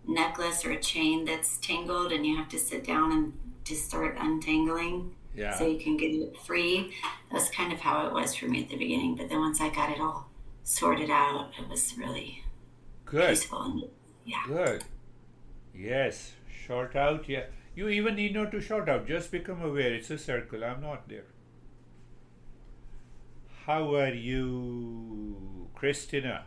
necklace or a chain that's tangled and you have to sit down and just start untangling so you can get it free. That's kind of how it was for me at the beginning. But then once I got it all sorted out, it was really peaceful. And,
Good. Yes. Short out. Yeah. You even need not to short out. Just become aware. It's a circle. I'm not there. How are you, Christina?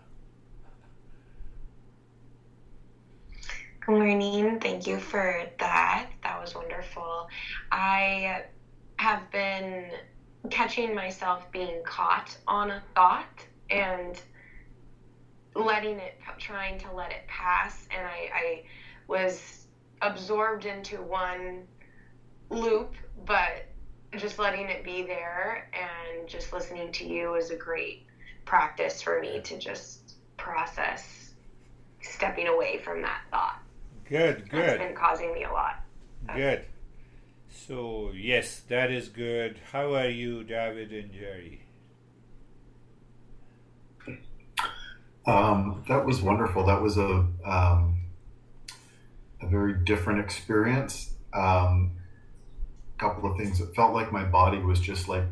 Good morning. Thank you for that. That was wonderful. I have been catching myself being caught on a thought and trying to let it pass. And I was absorbed into one loop, but just letting it be there and just listening to you is a great practice for me to just process stepping away from that thought.
Good.
It's been causing me a lot.
Good. So, yes, that is good. How are you, David and Jerry?
That was wonderful. That was a very different experience. Couple of things. It felt like my body was just like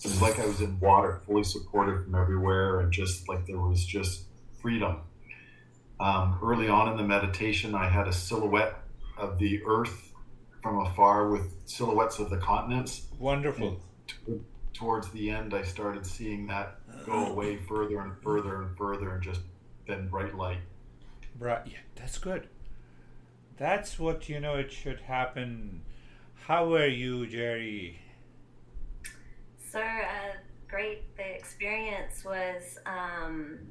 It was like I was in water, fully supported from everywhere, and just like there was just freedom. Early on in the meditation, I had a silhouette of the earth from afar with silhouettes of the continents.
Wonderful.
And towards the end, I started seeing that go away further and further and further, and just then bright light.
Right. Yeah, that's good. That's what, it should happen. How are you, Jerry?
Sir, great. The experience was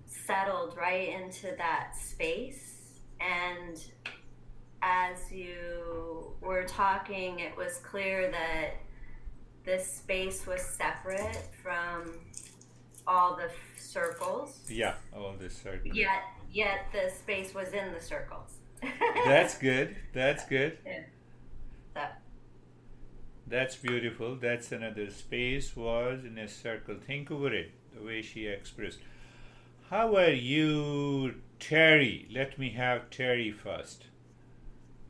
settled right into that space. And as you were talking, it was clear that this space was separate from all the circles.
Yeah, all the circles.
Yet the space was in the circles.
That's good. That's good.
Yeah. So.
That's beautiful. That's another space was in a circle. Think over it, the way she expressed. How are you, Terry? Let me have Terry first.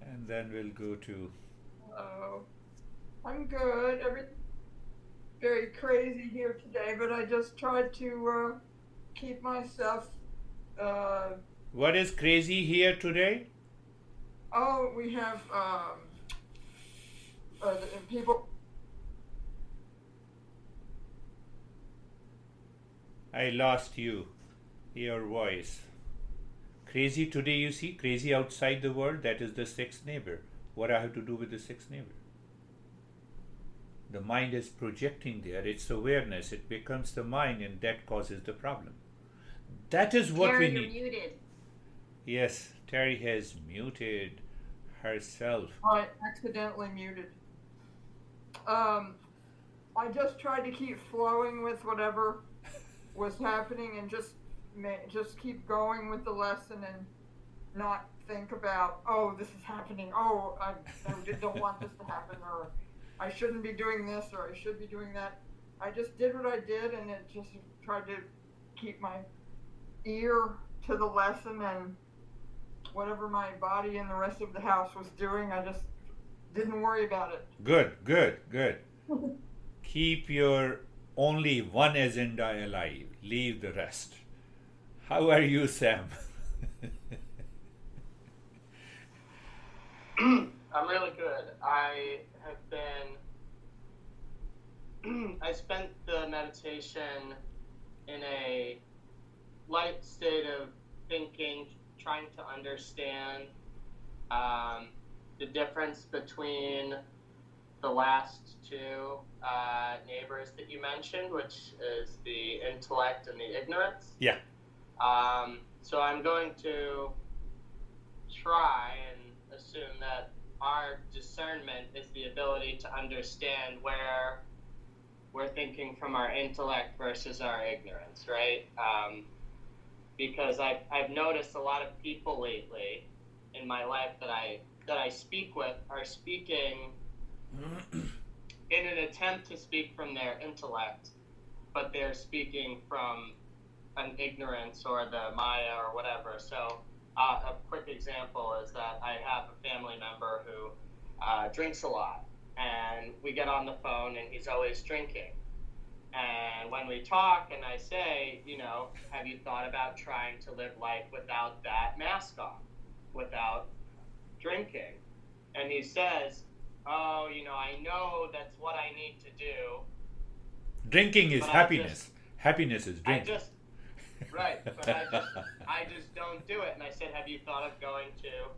And then we'll go to...
I'm good. Everything very crazy here today, but I just tried to keep myself...
What is crazy here today?
Oh, we have people...
I lost you, your voice. Crazy today, you see? Crazy outside the world, that is the sixth neighbor. What I have to do with the sixth neighbor? The mind is projecting there. It's awareness. It becomes the mind, and that causes the problem. That is what
Terry,
we
you're
need.
muted.
Yes, Terry has muted herself.
I accidentally muted. I just tried to keep flowing with whatever was happening and just keep going with the lesson and not think about, oh, this is happening, oh, I don't want this to happen, or I shouldn't be doing this, or I should be doing that. I just did what I did, and it just tried to keep my ear to the lesson, and whatever my body and the rest of the house was doing, I just didn't worry about it.
Good, good, good. Keep your only one agenda alive. Leave the rest. How are you, Sam?
I'm really good. I have been, I spent the meditation in a light state of thinking, trying to understand the difference between the last two neighbors that you mentioned, which is the intellect and the ignorance.
Yeah.
So I'm going to try and assume that our discernment is the ability to understand where we're thinking from our intellect versus our ignorance, right? Because I've noticed a lot of people lately in my life that I speak with are speaking in an attempt to speak from their intellect, but they're speaking from an ignorance or the Maya or whatever. So a quick example is that I have a family member who drinks a lot, and we get on the phone and he's always drinking. And when we talk and I say, have you thought about trying to live life without that mask on, without drinking? And he says, oh, I know that's what I need to do.
Drinking is happiness. Happiness is drinking.
Right, but I just don't do it. And I said, have you thought of going to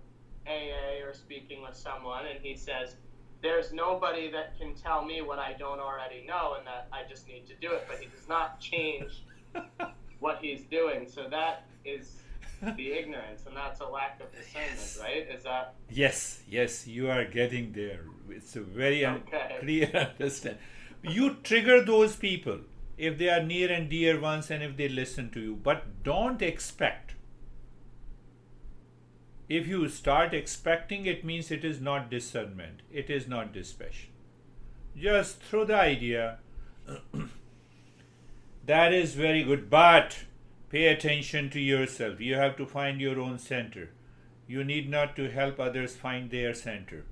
AA or speaking with someone? And he says, there's nobody that can tell me what I don't already know, and that I just need to do it. But he does not change what he's doing. So that is the ignorance, and that's a lack of discernment, right? Is that?
Yes, you are getting there. It's a very clear understanding. You trigger those people if they are near and dear ones and if they listen to you, but don't expect. If you start expecting, it means it is not discernment. It is not dispassion. Just throw the idea. That is very good, but pay attention to yourself. You have to find your own center. You need not to help others find their center.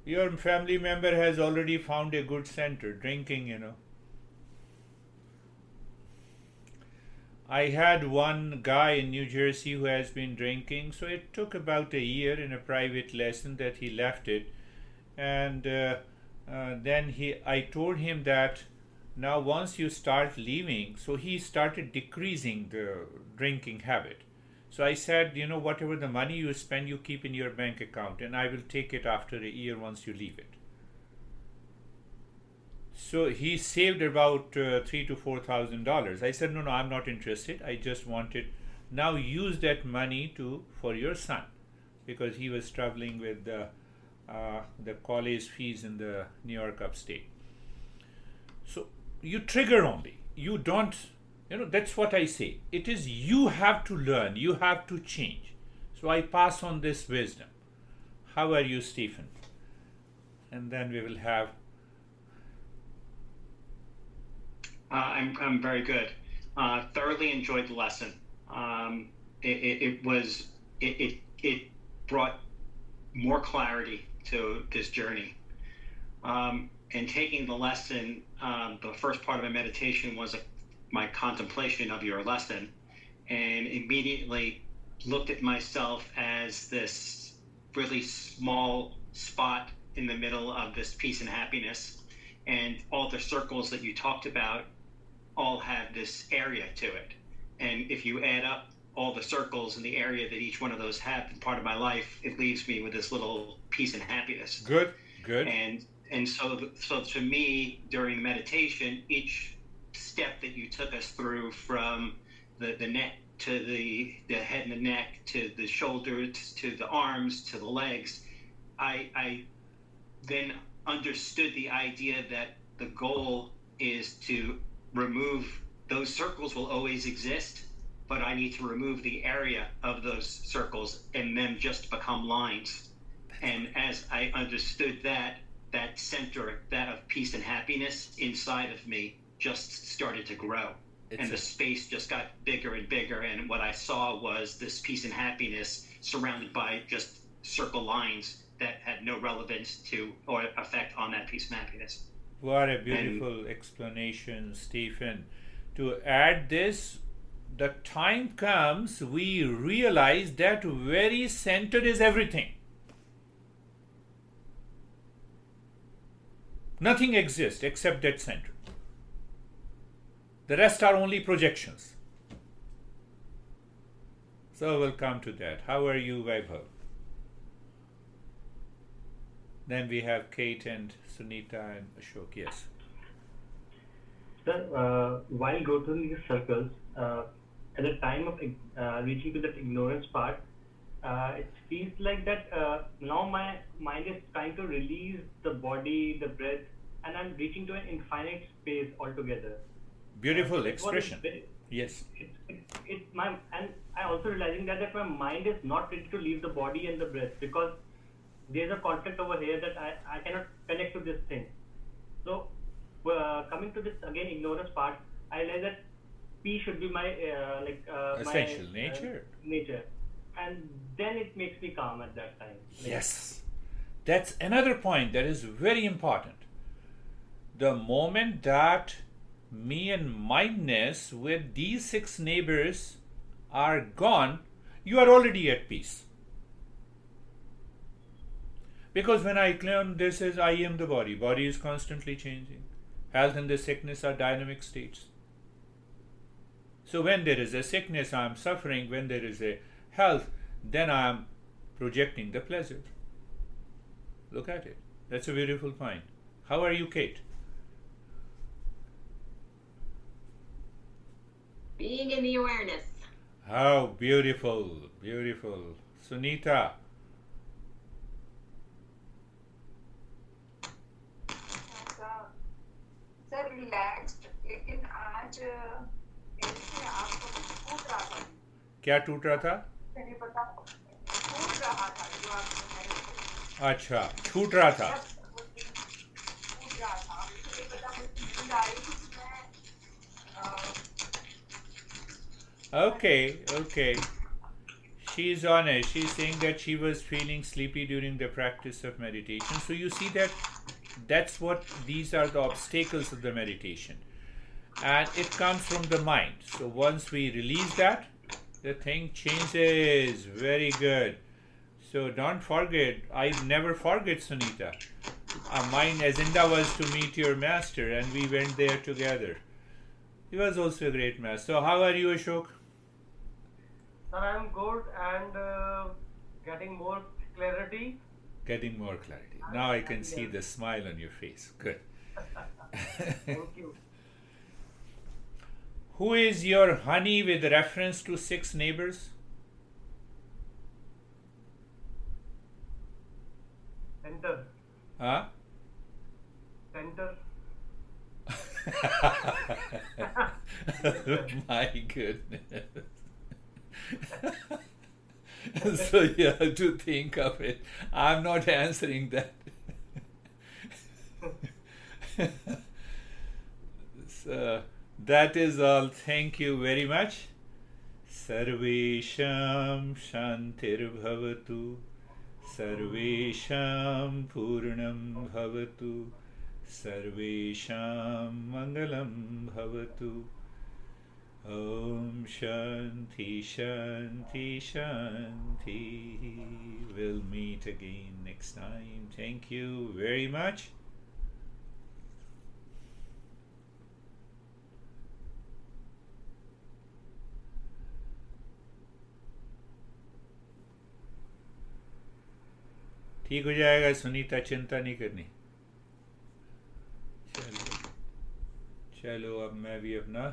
Your family member has already found a good center, drinking, I had one guy in New Jersey who has been drinking, so it took about a year in a private lesson that he left it. And then I told him that now once you start leaving, so he started decreasing the drinking habit. So I said, whatever the money you spend, you keep in your bank account, and I will take it after a year once you leave it. So he saved about $3,000 to $4,000. I said, no, I'm not interested. I just wanted now use that money for your son, because he was struggling with the college fees in the New York upstate. So you trigger only. You don't. That's what I say. It is you have to learn. You have to change. So I pass on this wisdom. How are you, Stephen? And then we will have.
I'm very good. Thoroughly enjoyed the lesson. It brought more clarity to this journey. And taking the lesson, the first part of my meditation was my contemplation of your lesson, and immediately looked at myself as this really small spot in the middle of this peace and happiness, and all the circles that you talked about all have this area to it. And if you add up all the circles and the area that each one of those have in part of my life, it leaves me with this little peace and happiness.
Good.
And so to me, during meditation, each step that you took us through, from the neck to the head and the neck, to the shoulders, to the arms, to the legs, I then understood the idea that the goal is to remove those circles. Will always exist, but I need to remove the area of those circles and then just become lines. And as I understood that center, that of peace and happiness inside of me, just started to grow. And the space just got bigger and bigger, and what I saw was this peace and happiness surrounded by just circle lines that had no relevance to or effect on that peace and happiness.
What a beautiful explanation, Stephen. To add this, the time comes we realize that very center is everything. Nothing exists except that center. The rest are only projections. So we'll come to that. How are you, Vaibhav? Then we have Kate and Sunita and Ashok. Yes.
Sir, while going through these circles, at the time of reaching to that ignorance part, it feels like that now my mind is trying to release the body, the breath, and I'm reaching to an infinite space altogether.
Beautiful expression. Yes.
And I also realizing that my mind is not ready to leave the body and the breath, because there's a conflict over here that I cannot connect to this thing. So coming to this again ignorance part, I realize that P should be my
essential nature.
And then it makes me calm at that time.
Yes. That's another point that is very important. The moment that me and mindness with these 6 neighbors are gone, you are already at peace. Because when I learn this is I am the body is constantly changing. Health and the sickness are dynamic states. So when there is a sickness, I am suffering. When there is a health, then I am projecting the pleasure. Look at it. That's a beautiful point. How are you, Kate?
Being in the awareness.
How beautiful, beautiful. Sunita.
Sir relaxed, लेकिन आज ऐसे आपको टूट रहा था.
क्या टूट रहा था?
नहीं पता, टूट रहा था जो आपने.
अच्छा, छूट रहा था.
टूट रहा था. नहीं पता मुझे नींद आ रही थी.
Okay. She's honest. She's saying that she was feeling sleepy during the practice of meditation. So you see that's what these are the obstacles of the meditation. and it comes from the mind. So once we release that, the thing changes. Very good. So don't forget, I never forget, Sunita. My agenda was to meet your master, and we went there together. He was also a great master. So how are you, Ashok?
Sir, I'm good and getting more clarity.
Getting more clarity. Now I can see the smile on your face. Good.
Thank you.
Who is your honey with reference to 6 neighbors?
Center.
Huh?
Center.
My goodness. So you have to think of it. I'm not answering that. So that is all. Thank you very much. Sarvesham Shantir Bhavatu. Sarvesham Purnam Bhavatu. Sarvesham Mangalam Bhavatu. Om Shanti Shanti Shanti. We'll meet again next time. Thank you very much. ठीक हो जाएगा सुनीता, चिंता नहीं करनी. चलो अब मैं भी अपना